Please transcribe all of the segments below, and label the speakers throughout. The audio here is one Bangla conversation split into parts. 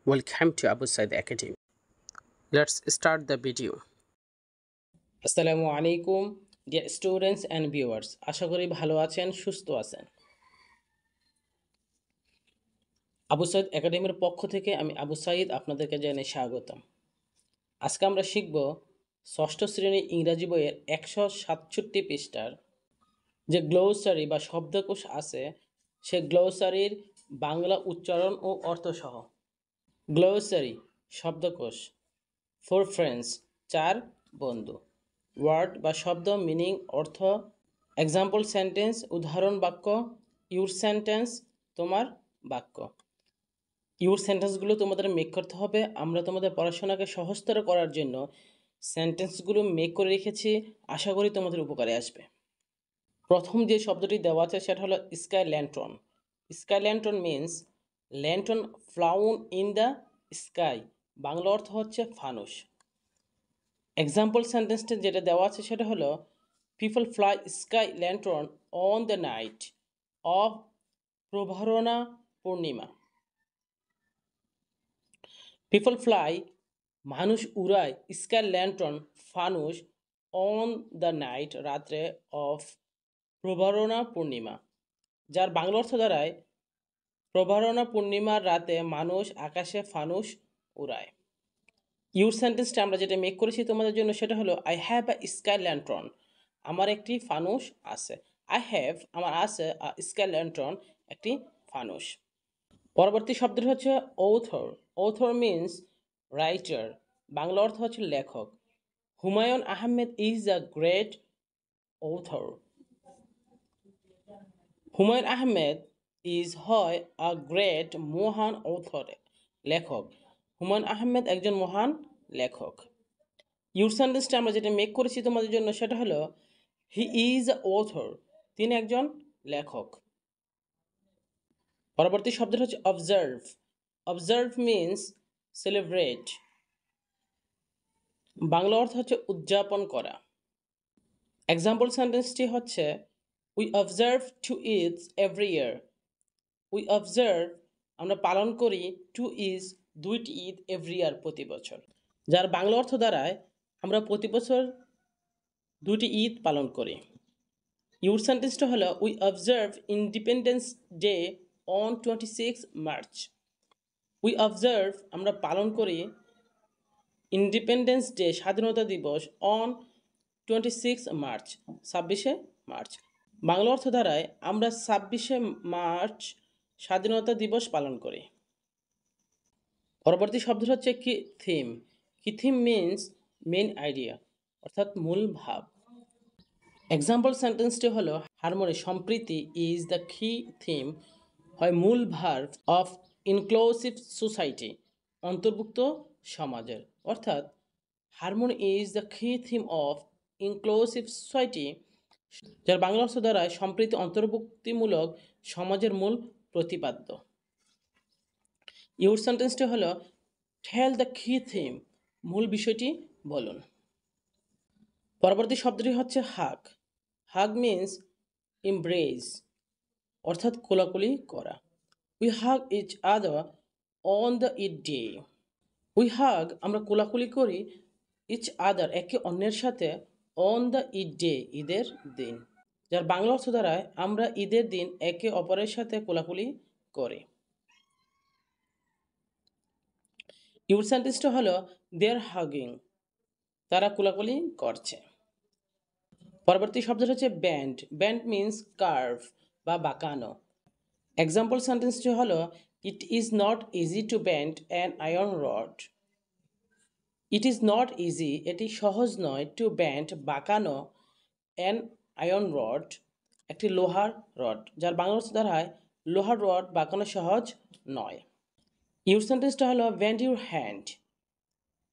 Speaker 1: Welcome to Abu Said Academy. Let's start the video. আসসালামু আলাইকুম dear students and viewers. আশা করি ভালো আছেন, সুস্থ আছেন। আবু সাইদ একাডেমির পক্ষ থেকে আমি আবু সাইদ আপনাদেরকে জানাই স্বাগতম। আজকে আমরা শিখব ষষ্ঠ শ্রেণীর ইংরাজি বইয়ের 167 পৃষ্ঠার যে গ্লোসারি বা শব্দকোষ আছে সে গ্লোসারির বাংলা উচ্চারণ ও অর্থ সহ। গ্লোসারি শব্দকোষ ফর ফ্রেন্ডস চার বন্ধু। ওয়ার্ড বা শব্দ মিনিং অর্থ। এক্সাম্পল সেন্টেন্স উদাহরণ বাক্য। ইউর সেন্টেন্স তোমার বাক্য। ইউর সেন্টেন্সগুলো তোমাদের মেক করতে হবে। আমরা তোমাদের পড়াশোনাকে সহজতর করার জন্য সেন্টেন্সগুলো মেক করে রেখেছি, আশা করি তোমাদের উপকারে আসবে। প্রথম যে শব্দটি দেওয়া আছে সেটা হলো sky lantern. Sky lantern means lantern flown in the sky. Bangla অর্থ হচ্ছে ফানুস। এক্সাম্পল সেন্টেন্সটা যেটা দেওয়া আছে সেটা হলো people fly sky lantern on the night of Prabarana Purnima. People fly মানুষ উড়ায় স্কাই ল্যান্টন ফানুস অন দ্য নাইট রাত্রে অফ প্রভারণা পূর্ণিমা, যার বাংলা অর্থ দাঁড়ায় প্রভারণা পূর্ণিমার রাতে মানুষ আকাশে ফানুস উড়ায়। ইউর সেন্টেন্সটা আমরা যেটা মেক করেছি তোমাদের জন্য সেটা হলো I have a sky lantern. আমার একটি ফানুস আছে। আই হ্যাভ আমার আছে স্কাই ল্যান্টন একটি ফানুস। পরবর্তী শব্দটি হচ্ছে author. Author means writer. Bangla অর্থ হচ্ছে লেখক। Humayun Ahmed is a great author. Humayun Ahmed হয় আ গ্রেট মহান অথর, লেখক। হুমায়ুন আহমেদ একজন মহান লেখক। ইউর সেন্টেন্সটা আমরা যেটা মেক করেছি তোমাদের জন্য সেটা হলো হি ইজ আ অথর। তিনি একজন লেখক। পরবর্তী শব্দটা হচ্ছে observe. Observe means celebrate. Bangla অর্থ হচ্ছে উদযাপন করা। এক্সাম্পল সেন্টেন্সটি হচ্ছে we observe to its every year. We observe আমরা পালন করি টু ইজ দুইটি ঈদ এভরি ইয়ার প্রতি বছর, যার বাংলা অর্থ দাঁড়ায় আমরা প্রতি বছর দুটি ঈদ পালন করি। ইউর সেন্টেন্সটা হলো we observe independence day on 26 March. We observe আমরা পালন করি ইন্ডিপেন্ডেন্স ডে স্বাধীনতা দিবস অন 26 মার্চ 26শে মার্চ। বাংলা অর্থ দ্বারায় আমরা 26শে মার্চ স্বাধীনতা দিবস পালন করি। পরবর্তী শব্দ হচ্ছে কি থিম। কি থিম মিন্স মেন আইডিয়া অর্থাৎ মূল ভাব। এক্সাম্পল সেন্টেন্সটি হলো হারমোনি সম্প্রীতি ইজ দ্য কি থিম হয় মূল ভার্ব অফ ইনক্লুসিভ সোসাইটি অন্তর্ভুক্ত সমাজের, অর্থাৎ হারমোনি ইজ দ্য কি থিম অফ ইনক্লুসিভ সোসাইটি, যার বাংলা অর্থ দ্বারা সম্প্রীতি অন্তর্ভুক্তিমূলক সমাজের মূল প্রতিপাদ্য। ইউর সেন্টেন্সটি হলো টেল দ্য কি থিম, মূল বিষয়টি বলুন। পরবর্তী শব্দটি হচ্ছে হাগ। হাগ মিন্স ইমব্রেস অর্থাৎ কোলাকুলি করা। We hug each other on the Eid day. We hug আমরা কোলাকুলি করি ইচ আদার একে অন্যের সাথে অন দ্য ইট ডে ঈদের দিন, যার বাংলা অর্থ দ্বারায় আমরা ঈদের দিন একে অপরের সাথে কোলাকুলি করি। ইউর সেন্টেন্সটা হলো দেয়ার হাগিং, তারা কোলাকুলি করছে। পরবর্তী শব্দ হচ্ছে ব্যান্ড। ব্যান্ড মিন্স কার্ভ বা বাঁকানো। এক্সাম্পল সেন্টেন্সটি হলো it is not easy to band an iron rod. It is not easy এটি সহজ নয় টু ব্যান্ড বাঁকানো অ্যান আয়রন রড একটি লোহার রড, যার বাংলা অর্থ দাঁড়ায় লোহার রড বাঁকানো সহজ নয়। ইউর সেন্টেন্সটা হলো ব্যান্ড ইউর হ্যান্ড,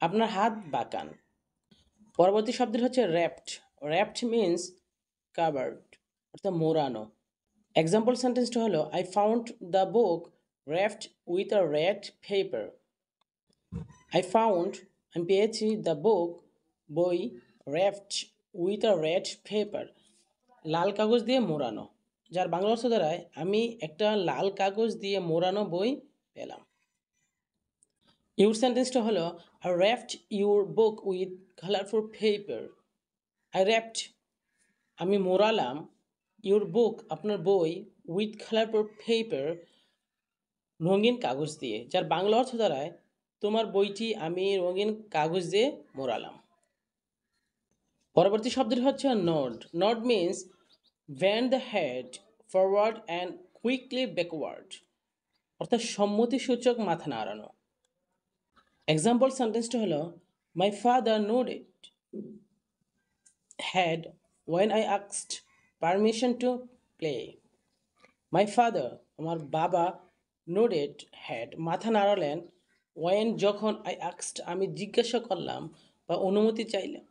Speaker 1: আপনার হাত বাঁকান। পরবর্তী শব্দটি হচ্ছে র্যাপড। র্যাপড মিন্স কাভার্ড অর্থাৎ মোড়ানো। এক্সাম্পল সেন্টেন্সটা হলো I found the book wrapped with a red paper. I found আমি পেয়েছি দ্য বুক বই wrapped with a red paper লাল কাগজ দিয়ে মোড়ানো, যার বাংলা অর্থ দ্বারায় আমি একটা লাল কাগজ দিয়ে মোড়ানো বই পেলাম। ইউর সেন্টেন্সটা হলো I wrapped your book with colorful paper. I wrapped আমি মোড়ালাম ইউর বুক আপনার বই উইথ কালারফুল পেপার রঙিন কাগজ দিয়ে, যার বাংলা অর্থ দাঁড়ায় তোমার বইটি আমি রঙিন কাগজ দিয়ে মোড়ালাম। পরবর্তী শব্দটি হচ্ছে nod. Nod means bend the head forward and quickly backward, অর্থাৎ সম্মতিসূচক মাথা নাড়ানো। এক্সাম্পল সেন্টেন্সটা হলো my father nodded head when I asked permission to play. My father আমার বাবা nodded head মাথা নাড়ালেন when যখন I asked আমি জিজ্ঞাসা করলাম বা অনুমতি চাইলাম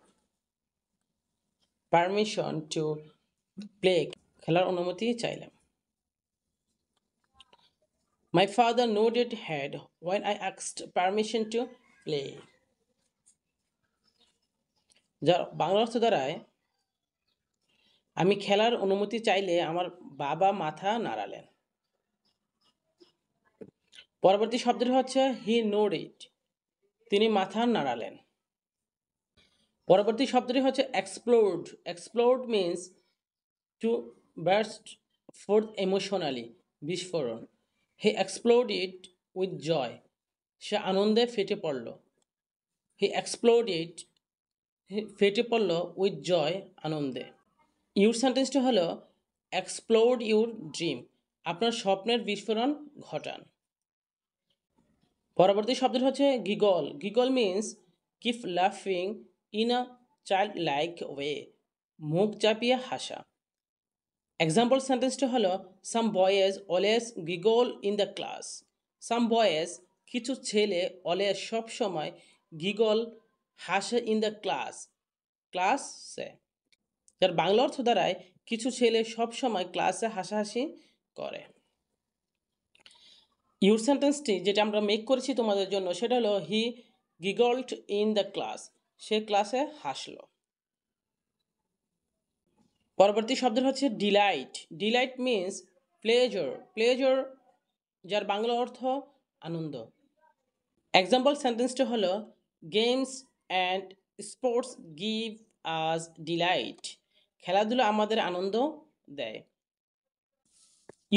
Speaker 1: পারমিশন টু প্লে খেলার অনুমতি চাইলাম। My father nodded head when I asked permission to play, যার বাংলা অর্থ দাঁড়ায় আমি খেলার অনুমতি চাইলে আমার বাবা মাথা নাড়ালেন। পরবর্তী শব্দটি হচ্ছে হি nodded, তিনি মাথা নাড়ালেন। পরবর্তী শব্দটি হচ্ছে explode. Explode means to burst forth emotionally, বিস্ফোরণ। হি এক্সপ্লোডেড উইথ জয়, সে আনন্দে ফেটে পড়ল। হি এক্সপ্লোডেড ফেটে পড়ল উইথ জয়, আনন্দে। ইউর সেন্টেন্সটা হলো এক্সপ্লোড ইউর ড্রিম, আপনার স্বপ্নের বিস্ফোরণ ঘটান। পরবর্তী শব্দটি হচ্ছে গিগল। গিগল মিন্স কিপ লাফিং in a child like way, মুখ চাপিয়ে হাসা। এক্সাম্পল সেন্টেন্সটা হলো some boys always giggle in the class. Some boys কিছু ছেলে অলওয়েজ সব সময় গিগল হাসে ইন দ্য ক্লাস, ক্লাসে, যার বাংলা অর্থ দাঁড়ায় কিছু ছেলে সব সময় ক্লাসে হাসাহাসি করে। ইউর সেন্টেন্সটি যেটা আমরা মেক করেছি তোমাদের জন্য সেটা হলো he giggled in the class, সে ক্লাসে হাসলো। পরবর্তী শব্দ হচ্ছে delight. Delight means pleasure. Pleasure যার বাংলা অর্থ আনন্দ। এক্সাম্পল সেন্টেন্সটা হলো games and sports give us delight, খেলাধুলা আমাদের আনন্দ দেয়।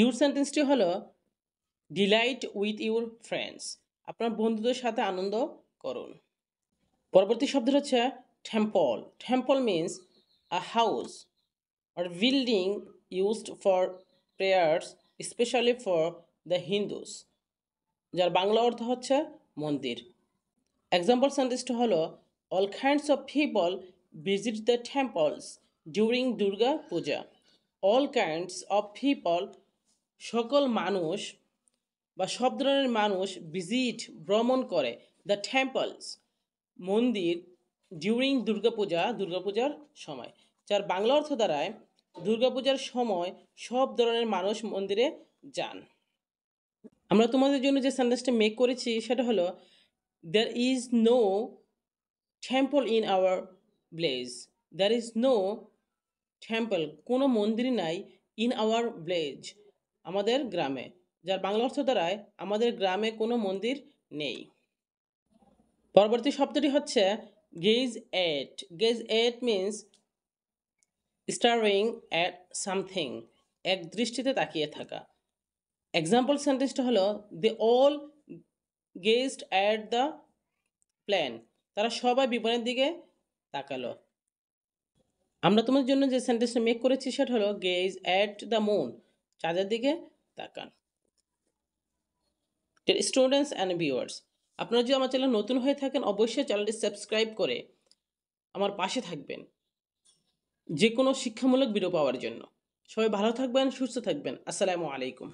Speaker 1: ইউর সেন্টেন্সটি হলো ডিলাইট উইথ ইউর ফ্রেন্ডস, আপনার বন্ধুদের সাথে আনন্দ করুন। পরবর্তী শব্দ হচ্ছে temple. Temple means a house or building used for prayers especially for the Hindus, যার বাংলা অর্থ হচ্ছে মন্দির। এক্সাম্পল সেন্টেন্সটা হলো all kinds of people visit the temples during Durga Puja. all kinds of people সকল মানুষ বা সব ধরনের মানুষ ভিজিট ভ্রমণ করে দ্য টেম্পলস মন্দির ডিউরিং দুর্গাপূজা দুর্গাপূজার সময়, যার বাংলা অর্থ দাঁড়ায় দুর্গাপূজার সময় সব ধরনের মানুষ মন্দিরে যান। আমরা তোমাদের জন্য যে সেন্টেন্সটা মেক করেছি সেটা হলো there is no temple in our village. there is no temple, কোনো মন্দির নাই in our village, আমাদের গ্রামে, যার বাংলা অর্থ দাঁড়ায় আমাদের গ্রামে কোনো মন্দির নেই। পরবর্তী শব্দটি হচ্ছে gaze at. gaze at means staring at something, এক দৃষ্টিতে তাকিয়ে থাকা। এক্সাম্পল সেন্টেন্সটা হলো they all gazed at the plane, তারা সবাই বিমানের দিকে তাকালো। আমরা তোমাদের জন্য যে সেন্টেন্সটা মেক করেছি সেটা হলো gaze at the moon, চাঁদের দিকে তাকান। স্টুডেন্টস অ্যান্ড ভিউয়ার্স, আপনারা যদি আমার চ্যানেল নতুন হয়ে থাকেন অবশ্যই চ্যানেলটি সাবস্ক্রাইব করে আমার পাশে থাকবেন যে কোনো শিক্ষামূলক ভিডিও পাওয়ার জন্য। সবাই ভালো থাকবেন, সুস্থ থাকবেন। আসসালামু আলাইকুম।